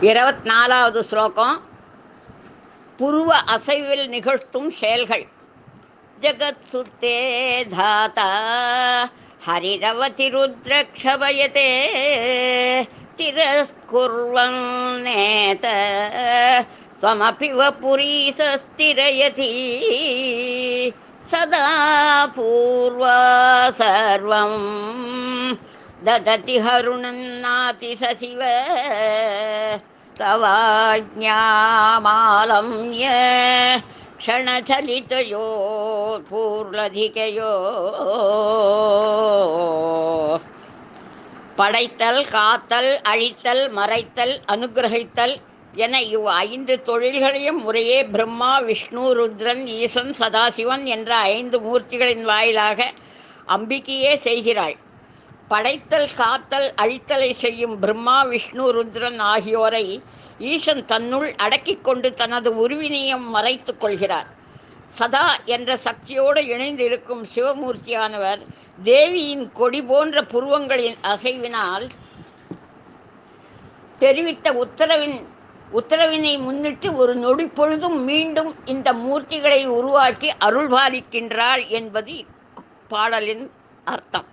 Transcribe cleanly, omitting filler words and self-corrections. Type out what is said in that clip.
24வது ஸ்லோகம். புருவ அசைவில் நிகழ்த்தும் செயல்கள். ஜகத் சுத்தே தாதா ஹரிரவதி ருத்ரக்ஷபயதே திரஸ்குர்வன் நேத ஸ்வமபி வபுரீசஸ்திரயதி சதா பூர்வா சர்வம் தததி ஹருணன்னாதி சசிவ தவாஜ்ஞாமாலம்ய க்ஷணசலிதயோ பூர்லதிகயோ. படைத்தல், காத்தல், அழித்தல், மறைத்தல், அனுகிரகித்தல் என இவ் 5 தொழில்களையும் முறையே பிரம்மா, விஷ்ணு, ருத்ரன், ஈசன், சதாசிவன் என்ற 5 மூர்த்திகளின் வாயிலாக அம்பிகையே செய்கிறாள். படைத்தல், காத்தல், அழித்தலை செய்யும் பிரம்மா, விஷ்ணு, ருத்ரன் ஆகியோரை ஈசன் தன்னுள் அடக்கிக் கொண்டு தனது உருவினையும் மறைத்து கொள்கிறார். சதா என்ற சக்தியோடு இணைந்திருக்கும் சிவமூர்த்தியானவர் தேவியின் கொடி போன்ற புருவங்களின் அசைவினால் தெரிவித்த உத்தரவினை முன்னிட்டு ஒரு நொடி பொழுதும் மீண்டும் இந்த மூர்த்திகளை உருவாக்கி அருள்பாலிக்கின்றாள் என்பது பாடலின் அர்த்தம்.